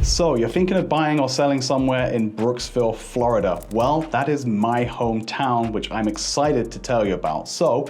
So you're thinking of buying or selling somewhere in Brooksville, Florida. Well, that is my hometown, which I'm excited to tell you about. So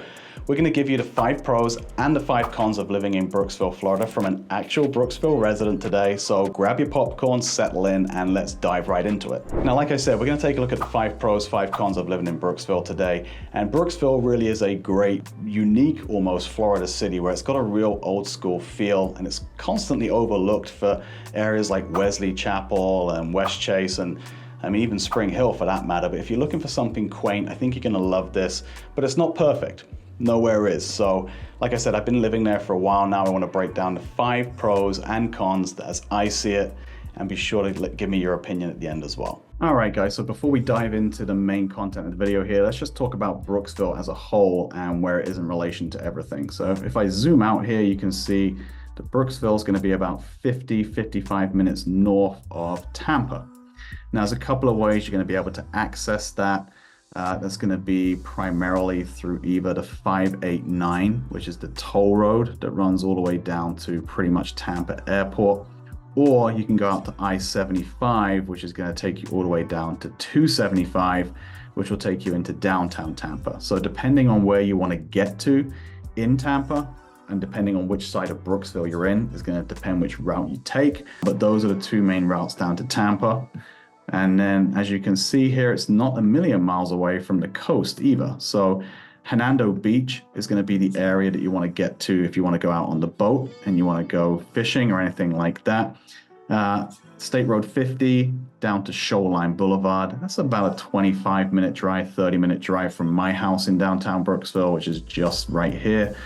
we're going to give you the 5 pros and the 5 cons of living in Brooksville, Florida from an actual Brooksville resident today. So grab your popcorn, settle in, and let's dive right into it. Now, like I said, we're going to take a look at the 5 pros, 5 cons of living in Brooksville today. And Brooksville really is a great, unique, almost Florida city where it's got a real old school feel, and it's constantly overlooked for areas like Wesley Chapel and West Chase, and I mean even Spring Hill for that matter. But if you're looking for something quaint, I think you're going to love this, but it's not perfect. Nowhere is. So like I said, I've been living there for a while now. I want to break down the 5 pros and cons as I see it, and be sure to give me your opinion at the end as well. All right, guys, so before we dive into the main content of the video here, let's just talk about Brooksville as a whole and where it is in relation to everything. So if I zoom out here, you can see that Brooksville is going to be about 55 minutes north of Tampa. Now, there's a couple of ways you're going to be able to access that. That's going to be primarily through either the 589, which is the toll road that runs all the way down to pretty much Tampa Airport, or you can go out to I-75, which is going to take you all the way down to 275, which will take you into downtown Tampa. So depending on where you want to get to in Tampa, and depending on which side of Brooksville you're in, is going to depend which route you take. But those are the 2 main routes down to Tampa. And then, as you can see here, it's not a million miles away from the coast either. So Hernando Beach is going to be the area that you want to get to if you want to go out on the boat and you want to go fishing or anything like that. State Road 50 down to Shoreline Boulevard. That's about a 25-minute drive, 30-minute drive from my house in downtown Brooksville, which is just right here,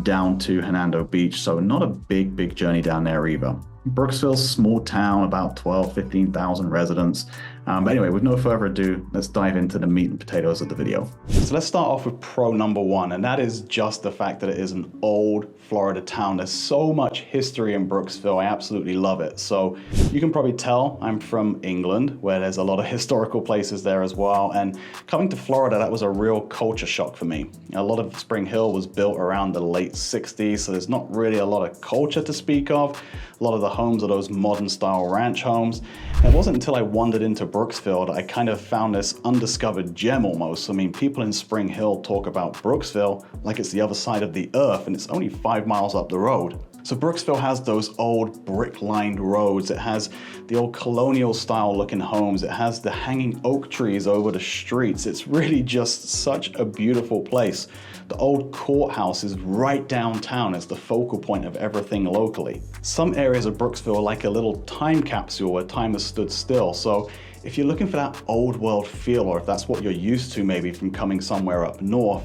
down to Hernando Beach. So not a big journey down there either. Brooksville's a small town, about 15,000 residents. But anyway, with no further ado, let's dive into the meat and potatoes of the video. So let's start off with pro number 1, and that is just the fact that it is an old Florida town. There's so much history in Brooksville. I absolutely love it. So you can probably tell I'm from England, where there's a lot of historical places there as well. And coming to Florida, that was a real culture shock for me. A lot of Spring Hill was built around the late 60s, so there's not really a lot of culture to speak of. A lot of the homes are those modern style ranch homes. And it wasn't until I wandered into Brooksville that I kind of found this undiscovered gem almost. I mean, people in Spring Hill talk about Brooksville like it's the other side of the earth, and it's only 5 miles up the road. So Brooksville has those old brick-lined roads. It has the old colonial style looking homes. It has the hanging oak trees over the streets. It's really just such a beautiful place. The old courthouse is right downtown as the focal point of everything locally. Some areas of Brooksville are like a little time capsule where time has stood still. So if you're looking for that old world feel, or if that's what you're used to maybe from coming somewhere up north,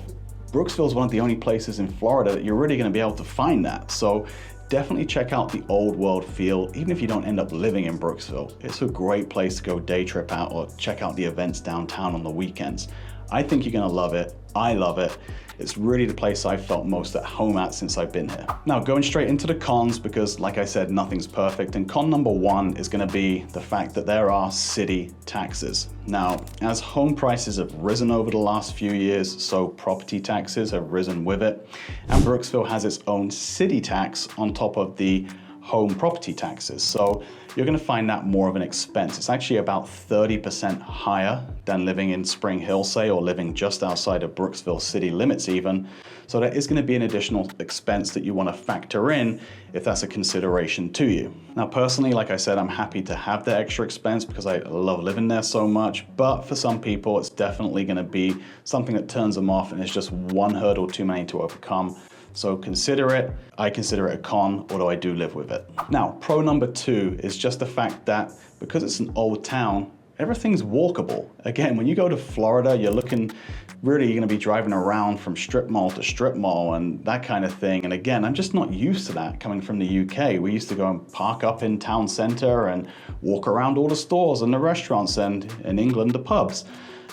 Brooksville is one of the only places in Florida that you're really going to be able to find that. So definitely check out the old world feel, even if you don't end up living in Brooksville. It's a great place to go day trip out or check out the events downtown on the weekends. I think you're going to love it. I love it. It's really the place I've felt most at home at since I've been here. Now, going straight into the cons, because like I said, nothing's perfect. And con number 1 is going to be the fact that there are city taxes. Now, as home prices have risen over the last few years, so property taxes have risen with it. And Brooksville has its own city tax on top of the home property taxes. So you're going to find that more of an expense. It's actually about 30% higher than living in Spring Hill, say, or living just outside of Brooksville city limits even. So that is going to be an additional expense that you want to factor in if that's a consideration to you. Now, personally, like I said, I'm happy to have the extra expense because I love living there so much. But for some people, it's definitely going to be something that turns them off, and it's just one hurdle too many to overcome. So consider it. I consider it a con, although I do live with it. Now, pro number 2 is just the fact that because it's an old town, everything's walkable. Again, when you go to Florida, you're going to be driving around from strip mall to strip mall and that kind of thing. And again, I'm just not used to that coming from the UK. We used to go and park up in town center and walk around all the stores and the restaurants, and in England, the pubs.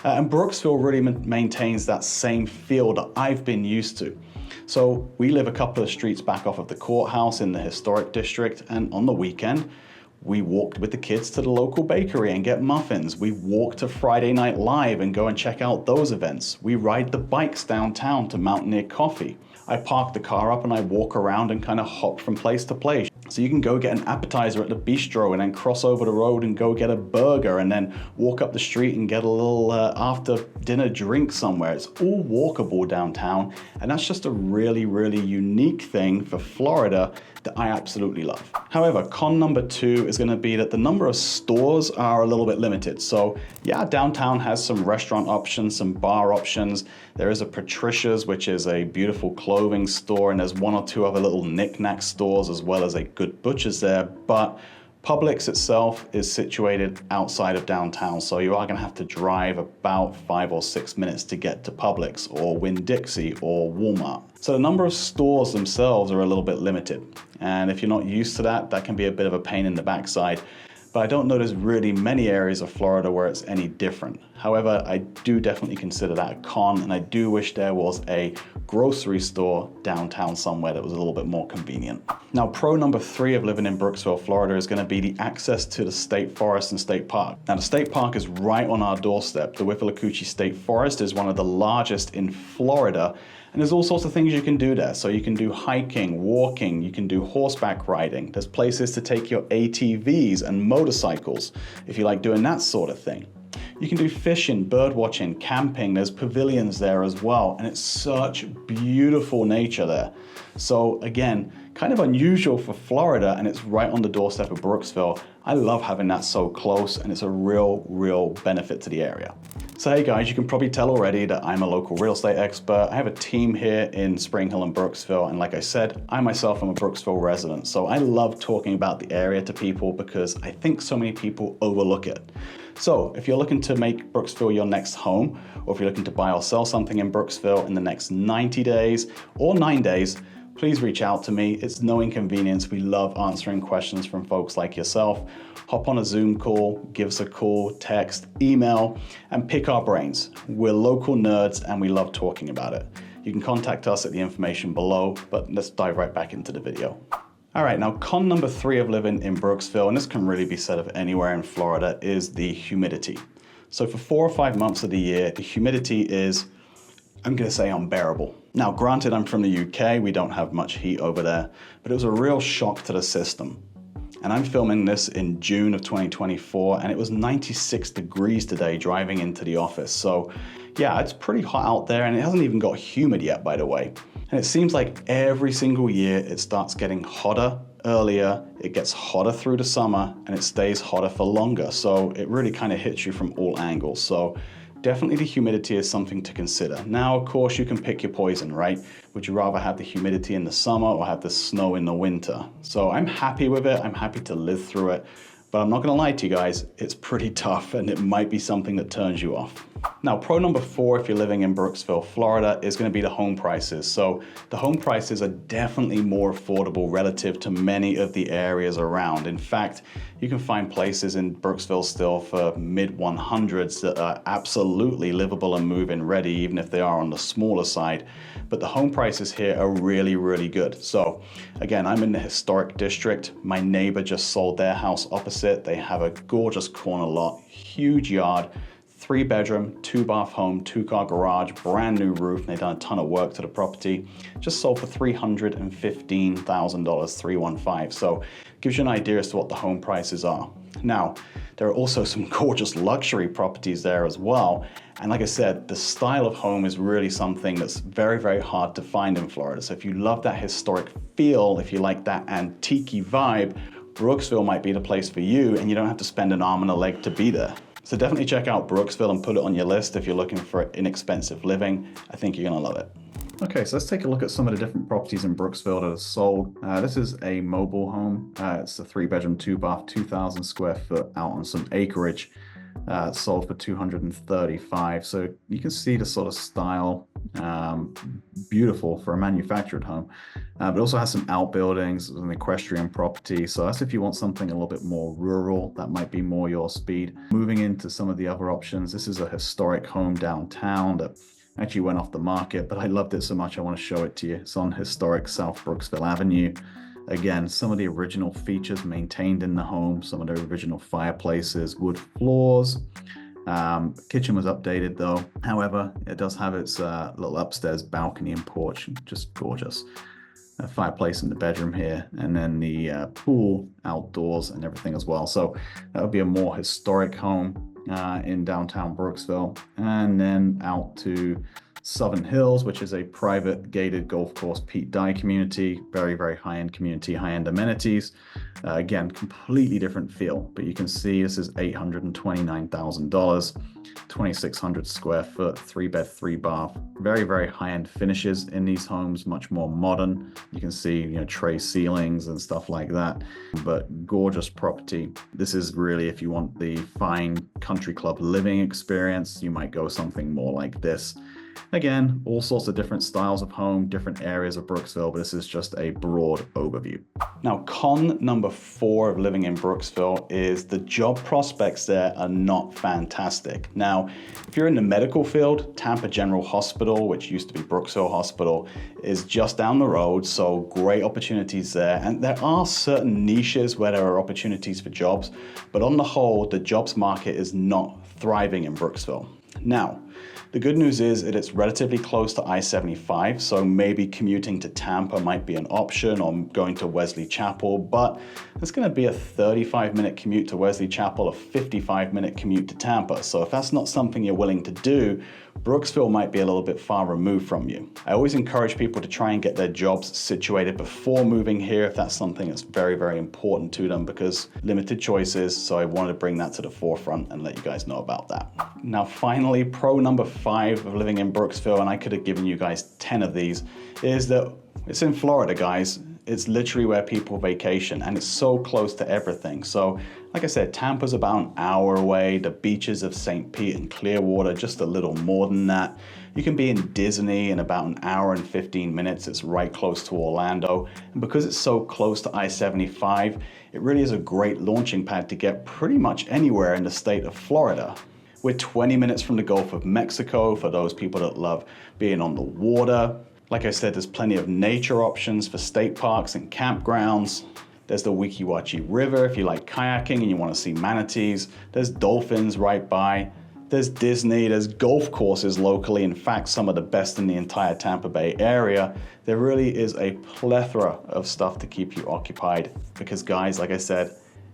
And Brooksville really maintains that same feel that I've been used to. So we live a couple of streets back off of the courthouse in the historic district, and on the weekend, we walked with the kids to the local bakery and get muffins. We walk to Friday Night Live and go and check out those events. We ride the bikes downtown to Mountaineer Coffee. I park the car up and I walk around and kind of hop from place to place. So you can go get an appetizer at the bistro and then cross over the road and go get a burger and then walk up the street and get a little after dinner drink somewhere. It's all walkable downtown, and that's just a really, really unique thing for Florida that I absolutely love. However, con number 2 is going to be that the number of stores are a little bit limited. So yeah, downtown has some restaurant options, some bar options. There is a Patricia's, which is a beautiful clothing store, and there's 1 or 2 other little knick-knack stores, as well as a good butcher's there. But Publix itself is situated outside of downtown, so you are going to have to drive about 5 or 6 minutes to get to Publix or Winn-Dixie or Walmart. So the number of stores themselves are a little bit limited, and if you're not used to that, that can be a bit of a pain in the backside. But I don't know there's really many areas of Florida where it's any different. However, I do definitely consider that a con, and I do wish there was a grocery store downtown somewhere that was a little bit more convenient. Now, pro number 3 of living in Brooksville, Florida is going to be the access to the state forest and state park. Now, the state park is right on our doorstep. The Withlacoochee State Forest is one of the largest in Florida, and there's all sorts of things you can do there. So you can do hiking, walking, you can do horseback riding. There's places to take your ATVs and motorcycles if you like doing that sort of thing. You can do fishing, bird watching, camping. There's pavilions there as well, and it's such beautiful nature there. So again, kind of unusual for Florida, and it's right on the doorstep of Brooksville. I love having that so close, and it's a real benefit to the area. So hey guys, you can probably tell already that I'm a local real estate expert. I have a team here in Spring Hill and Brooksville, and like I said, I myself am a Brooksville resident. So I love talking about the area to people because I think so many people overlook it. So if you're looking to make Brooksville your next home, or if you're looking to buy or sell something in Brooksville in the next 90 days or 9 days, please reach out to me. It's no inconvenience. We love answering questions from folks like yourself. Hop on a Zoom call, give us a call, text, email, and pick our brains. We're local nerds and we love talking about it. You can contact us at the information below, but let's dive right back into the video. All right, now con number 3 of living in Brooksville, and this can really be said of anywhere in Florida, is the humidity. So for 4 or 5 months of the year, the humidity is, I'm gonna say, unbearable. Now, granted, I'm from the UK, we don't have much heat over there, but it was a real shock to the system. And I'm filming this in June of 2024, and it was 96 degrees today driving into the office. So yeah, it's pretty hot out there, and it hasn't even got humid yet, by the way. And it seems like every single year it starts getting hotter earlier, it gets hotter through the summer, and it stays hotter for longer. So it really kind of hits you from all angles. So definitely the humidity is something to consider. Now, of course, you can pick your poison, right? Would you rather have the humidity in the summer or have the snow in the winter? So I'm happy with it. I'm happy to live through it. But I'm not gonna lie to you guys, it's pretty tough, and it might be something that turns you off. Now, pro number 4, if you're living in Brooksville, Florida, is gonna be the home prices. So the home prices are definitely more affordable relative to many of the areas around. In fact, you can find places in Brooksville still for mid-100s that are absolutely livable and move-in ready, even if they are on the smaller side. But the home prices here are really good. So again, I'm in the historic district. My neighbor just sold their house opposite. They have a gorgeous corner lot, huge yard, 3-bedroom, 2-bath home, 2-car garage, brand new roof. They've done a ton of work to the property. Just sold for $315,000, 315. So gives you an idea as to what the home prices are. Now, there are also some gorgeous luxury properties there as well. And like I said, the style of home is really something that's very hard to find in Florida. So if you love that historic feel, if you like that antique-y vibe, Brooksville might be the place for you, and you don't have to spend an arm and a leg to be there. So definitely check out Brooksville and put it on your list if you're looking for inexpensive living. I think you're gonna love it. Okay, so let's take a look at some of the different properties in Brooksville that are sold. This is a mobile home. It's a 3-bedroom, 2-bath, 2,000 square foot out on some acreage. It's sold for $235. So you can see the sort of style, beautiful for a manufactured home. But it also has some outbuildings, an equestrian property. So that's if you want something a little bit more rural, that might be more your speed. Moving into some of the other options, this is a historic home downtown that actually went off the market, but I loved it so much I want to show it to you. It's on historic South Brooksville Avenue. Again, some of the original features maintained in the home, some of the original fireplaces, wood floors. Kitchen was updated though. However, it does have its little upstairs balcony and porch, just gorgeous. a fireplace in the bedroom here, and then the pool outdoors and everything as well. So that would be a more historic home in downtown Brooksville. And then out to Southern Hills, which is a private gated golf course Pete Dye community, very, very high-end community, high-end amenities. Again, completely different feel, but you can see this is $829,000, 2,600 square foot, 3-bed, 3-bath, very, very high-end finishes in these homes, much more modern. You can see, tray ceilings and stuff like that, but gorgeous property. This is really, if you want the fine country club living experience, you might go something more like this. Again, all sorts of different styles of home, different areas of Brooksville, but this is just a broad overview. Now, con number 4 of living in Brooksville is the job prospects there are not fantastic. Now, if you're in the medical field, Tampa General Hospital, which used to be Brooksville Hospital, is just down the road, so great opportunities there. And there are certain niches where there are opportunities for jobs, but on the whole, the jobs market is not thriving in Brooksville. Now, the good news is that it's relatively close to I-75, so maybe commuting to Tampa might be an option, or going to Wesley Chapel, but it's going to be a 35-minute commute to Wesley Chapel, a 55-minute commute to Tampa. So if that's not something you're willing to do, Brooksville might be a little bit far removed from you. I always encourage people to try and get their jobs situated before moving here if that's something that's very, very important to them, because limited choices, so I wanted to bring that to the forefront and let you guys know about that. Now finally, pro number 5 of living in Brooksville, and I could have given you guys 10 of these, is that it's in Florida, guys. It's literally where people vacation, and it's so close to everything. So like I said, Tampa's about an hour away. The beaches of St. Pete and Clearwater, just a little more than that. You can be in Disney in about an hour and 15 minutes. It's right close to Orlando. And because it's so close to I-75, it really is a great launching pad to get pretty much anywhere in the state of Florida. We're 20 minutes from the Gulf of Mexico for those people that love being on the water. Like I said, there's plenty of nature options for state parks and campgrounds. There's the Weeki Wachee River if you like kayaking and you want to see manatees. There's dolphins right by. There's Disney, there's golf courses locally, in fact, some of the best in the entire Tampa Bay area. There really is a plethora of stuff to keep you occupied because, guys, like I said,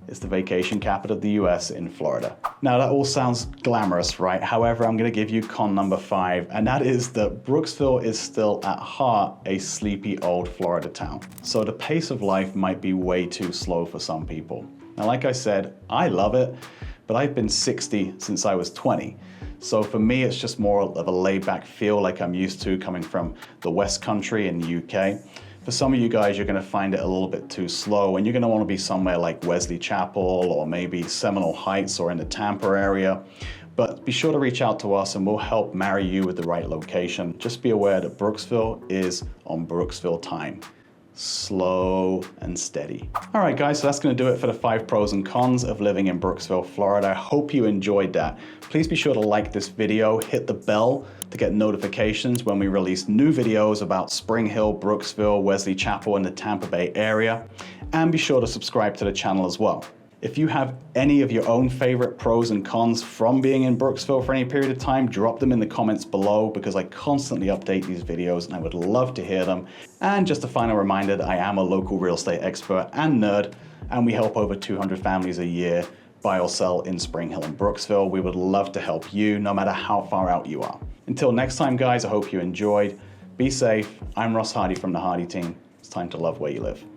it's the vacation capital of the US in Florida. Now that all sounds glamorous, right? However, I'm gonna give you con number 5, and that is that Brooksville is still at heart a sleepy old Florida town. So the pace of life might be way too slow for some people. Now, like I said, I love it, but I've been 60 since I was 20. So for me, it's just more of a laid back feel like I'm used to coming from the West Country in the UK. For some of you guys, you're gonna find it a little bit too slow, and you're gonna wanna be somewhere like Wesley Chapel or maybe Seminole Heights or in the Tampa area. But be sure to reach out to us and we'll help marry you with the right location. Just be aware that Brooksville is on Brooksville time. Slow and steady. All right, guys, so that's gonna do it for the 5 pros and cons of living in Brooksville, Florida. I hope you enjoyed that. Please be sure to like this video, hit the bell to get notifications when we release new videos about Spring Hill, Brooksville, Wesley Chapel, and the Tampa Bay area. And be sure to subscribe to the channel as well. If you have any of your own favorite pros and cons from being in Brooksville for any period of time, drop them in the comments below because I constantly update these videos and I would love to hear them. And just a final reminder that I am a local real estate expert and nerd, and we help over 200 families a year buy or sell in Spring Hill and Brooksville. We would love to help you no matter how far out you are. Until next time, guys, I hope you enjoyed. Be safe. I'm Ross Hardy from the Hardy team. It's time to love where you live.